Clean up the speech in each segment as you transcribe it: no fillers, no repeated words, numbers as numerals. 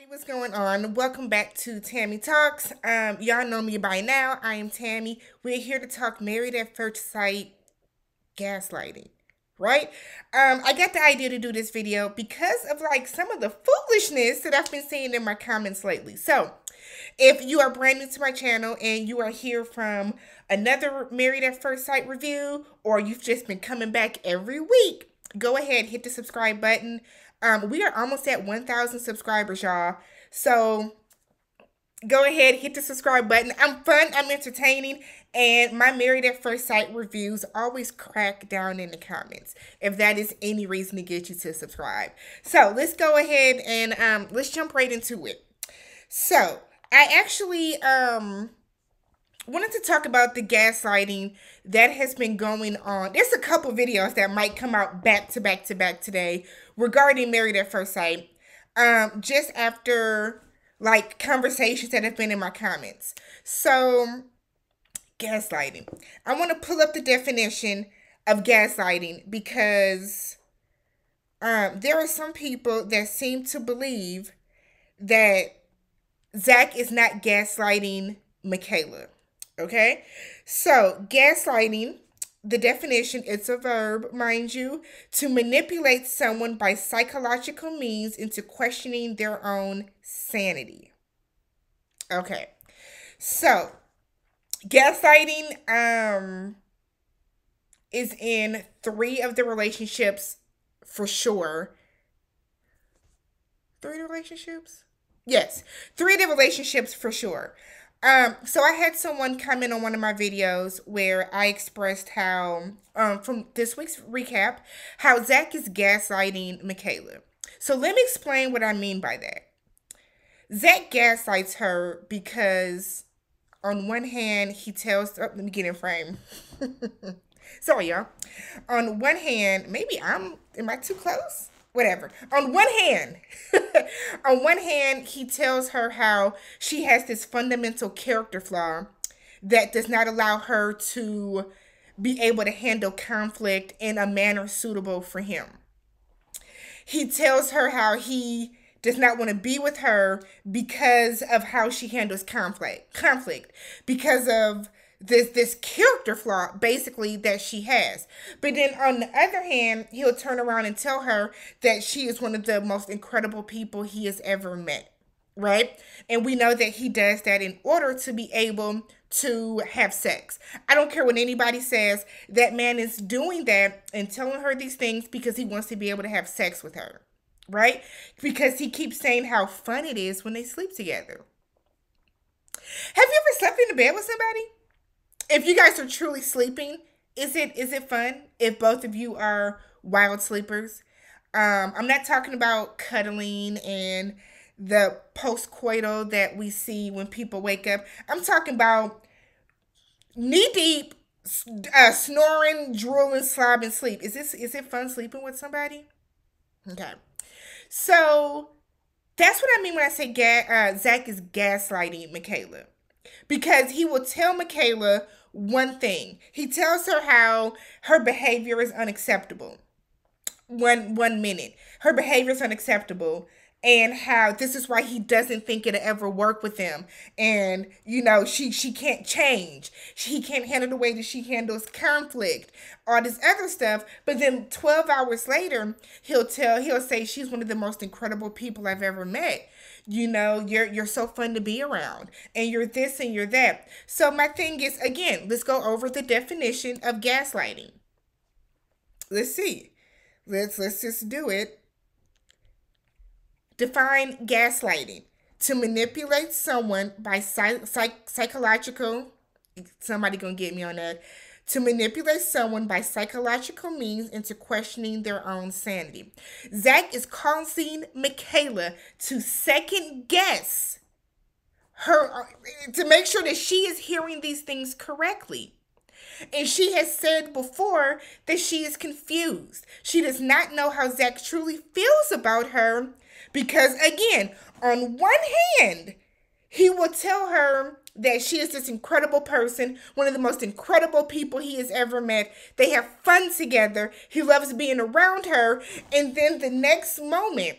What's going on? Welcome back to Tammy Talks. Y'all know me by now. I am Tammy. We're here to talk married at first sight gaslighting, right? I got the idea to do this video because of like some of the foolishness that I've been seeing in my comments lately. So, if you are brand new to my channel and you are here from another married at first sight review, or you've just been coming back every week, go ahead, hit the subscribe button. We are almost at 1,000 subscribers, y'all. So go ahead, hit the subscribe button. I'm fun, I'm entertaining, and my married at first sight reviews always crack down in the comments if that is any reason to get you to subscribe. So let's go ahead and let's jump right into it. So I actually wanted to talk about the gaslighting that has been going on. There's a couple videos that might come out back to back to back today regarding married at first sight. Just after like conversations that have been in my comments. So gaslighting. I want to pull up the definition of gaslighting because there are some people that seem to believe that Zach is not gaslighting Michaela. Okay? So, gaslighting, the definition, it's a verb, mind you, to manipulate someone by psychological means into questioning their own sanity. Okay. So, gaslighting is in 3 of the relationships for sure. 3 relationships? Yes, 3 of the relationships for sure. So I had someone comment on one of my videos where I expressed how, from this week's recap, how Zach is gaslighting Michaela. So let me explain what I mean by that. Zach gaslights her because, on one hand, he tells, let me get in frame. Sorry, y'all. On one hand, maybe am I too close? Whatever. On one hand, he tells her how she has this fundamental character flaw that does not allow her to be able to handle conflict in a manner suitable for him. He tells her how he does not want to be with her because of how she handles conflict, because of this character flaw basically that she has. But then on the other hand, he'll turn around and tell her that she is one of the most incredible people he has ever met, right? And we know that he does that in order to be able to have sex. I don't care what anybody says, that man is doing that and telling her these things because he wants to be able to have sex with her, right? Because he keeps saying how fun it is when they sleep together. Have you ever slept in the bed with somebody? If you guys are truly sleeping, is it fun if both of you are wild sleepers? I'm not talking about cuddling and the post-coital that we see when people wake up. I'm talking about knee-deep, snoring, drooling, slobbing sleep. Is it fun sleeping with somebody? Okay. So, that's what I mean when I say Zach is gaslighting Michaela. Because he will tell Michaela one thing. He tells her how her behavior is unacceptable. One minute. Her behavior is unacceptable. And how this is why he doesn't think it'll ever work with them. And, you know, she can't change. He can't handle the way that she handles conflict. All this other stuff. But then 12 hours later, he'll say she's one of the most incredible people I've ever met. You know, you're so fun to be around. And you're this and you're that. So my thing is, again, let's go over the definition of gaslighting. Let's see. Let's just do it. Define gaslighting: to manipulate someone by psychological, somebody gonna get me on that, to manipulate someone by psychological means into questioning their own sanity. Zach is causing Michaela to second guess her, to make sure that she is hearing these things correctly. And she has said before that she is confused. She does not know how Zach truly feels about her because, again, on one hand, he will tell her that she is this incredible person, one of the most incredible people he has ever met. They have fun together. He loves being around her. And then the next moment,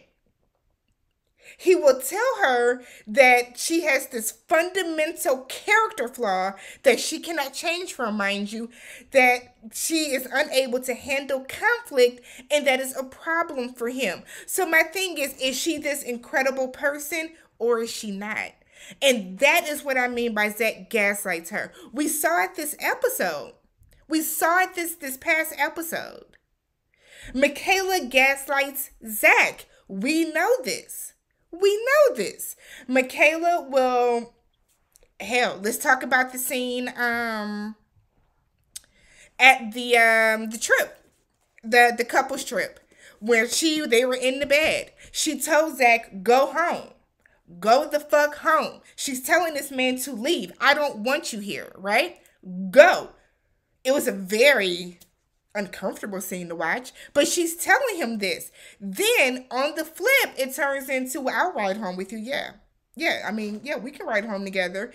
He will tell her that she has this fundamental character flaw that she cannot change from, mind you, that she is unable to handle conflict, and that is a problem for him. So my thing is she this incredible person or is she not? And that is what I mean by Zach gaslights her. We saw it this episode. We saw it this past episode. Michaela gaslights Zach. We know this. We know this. Michaela will, hell, let's talk about the scene at the trip, the couple's trip, where they were in the bed. She told Zach, go home. Go the fuck home. She's telling this man to leave. I don't want you here, right? Go. It was a very uncomfortable scene to watch, but she's telling him this. Then on the flip, it turns into, I'll ride home with you. Yeah, I mean, yeah, we can ride home together.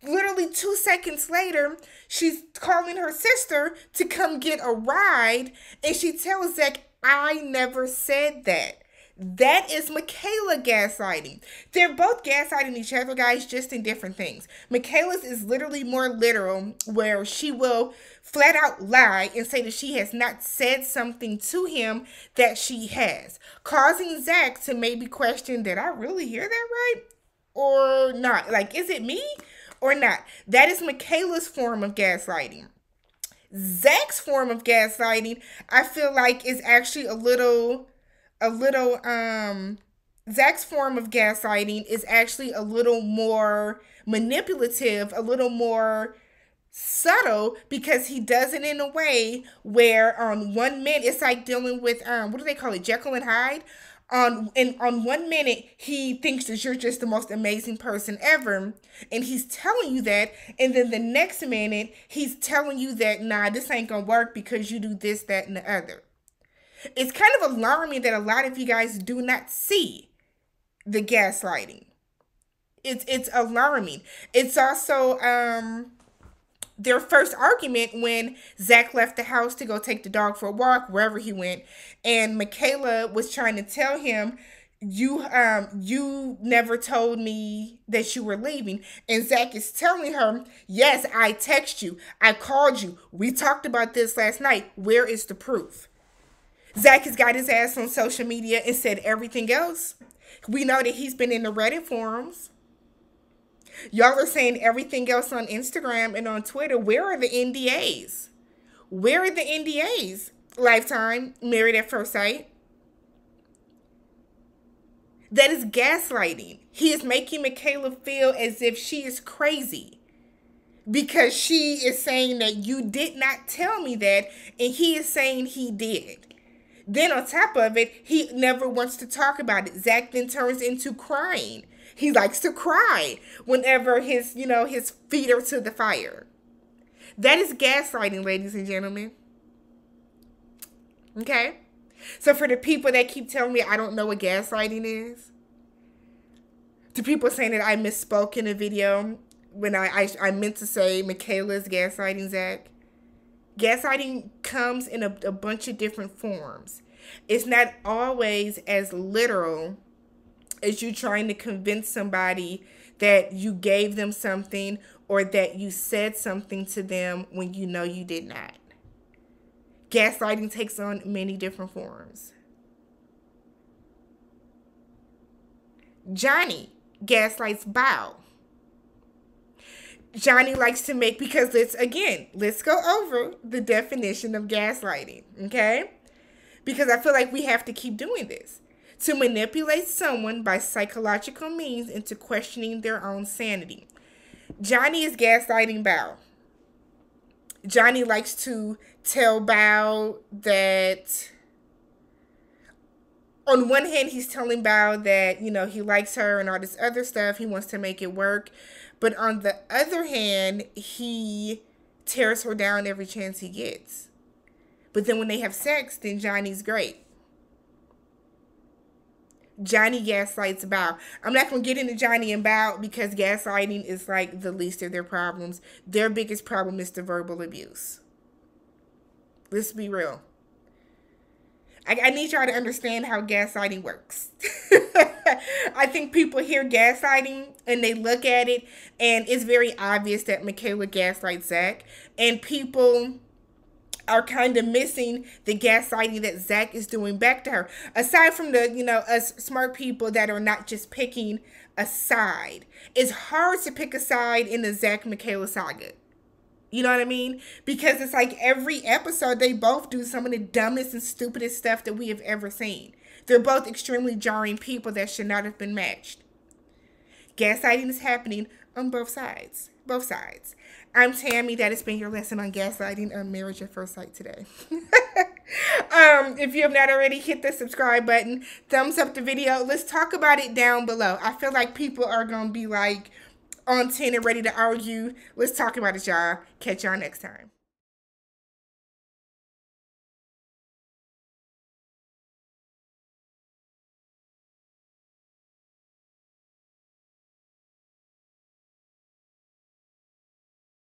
Literally 2 seconds later, she's calling her sister to come get a ride, and she tells Zach, I never said that. That is Michaela gaslighting. They're both gaslighting each other, guys, just in different things. Michaela's is literally more literal, where she will flat out lie and say that she has not said something to him that she has, causing Zach to maybe question, did I really hear that right? Or not? Like, is it me or not? That is Michaela's form of gaslighting. Zach's form of gaslighting, I feel like, is actually a little Zach's form of gaslighting is actually a little more manipulative, a little more subtle, because he does it in a way where on 1 minute it's like dealing with what do they call it, Jekyll and Hyde. On 1 minute he thinks that you're just the most amazing person ever, and he's telling you that, and then the next minute he's telling you that, nah, this ain't gonna work because you do this, that, and the other. It's kind of alarming that a lot of you guys do not see the gaslighting. It's alarming. It's also their first argument when Zach left the house to go take the dog for a walk, wherever he went, and Michaela was trying to tell him, you never told me that you were leaving. And Zach is telling her, yes, I text you, I called you, we talked about this last night, where is the proof? Zach has got his ass on social media and said everything else. We know that he's been in the Reddit forums. Y'all are saying everything else on Instagram and on Twitter. Where are the NDAs? Where are the NDAs? Lifetime, Married at First Sight. That is gaslighting. He is making Michaela feel as if she is crazy because she is saying that you did not tell me that, and he is saying he did. Then on top of it, he never wants to talk about it. Zach then turns into crying. He likes to cry whenever his feet are to the fire. That is gaslighting, ladies and gentlemen. Okay? So for the people that keep telling me I don't know what gaslighting is, to people saying that I misspoke in a video when I meant to say Michaela's gaslighting Zach, gaslighting comes in a bunch of different forms. It's not always as literal as you trying to convince somebody that you gave them something or that you said something to them when you know you did not. Gaslighting takes on many different forms. Johnny gaslights Bao. Johnny likes to make, because let's go over the definition of gaslighting, okay? Because I feel like we have to keep doing this. To manipulate someone by psychological means into questioning their own sanity. Johnny is gaslighting Bao. Johnny likes to tell Bao that, on one hand, he's telling Bao that, he likes her and all this other stuff. He wants to make it work. But on the other hand, he tears her down every chance he gets. But then when they have sex, then Johnny's great. Johnny gaslights Bao. I'm not going to get into Johnny and Bao because gaslighting is like the least of their problems. Their biggest problem is the verbal abuse. Let's be real. I need y'all to understand how gaslighting works. I think people hear gaslighting and they look at it, and it's very obvious that Michaela gaslights Zach, and people are kind of missing the gaslighting that Zach is doing back to her. Aside from the, us smart people that are not just picking a side. It's hard to pick a side in the Zach Michaela saga. You know what I mean? Because it's like every episode they both do some of the dumbest and stupidest stuff that we have ever seen. They're both extremely jarring people that should not have been matched. Gaslighting is happening on both sides. Both sides. I'm Tammy. That has been your lesson on gaslighting on Marriage at First Sight today. If you have not already, hit the subscribe button. Thumbs up the video. Let's talk about it down below. I feel like people are going to be like on 10 and ready to argue. Let's talk about it, y'all. Catch y'all next time.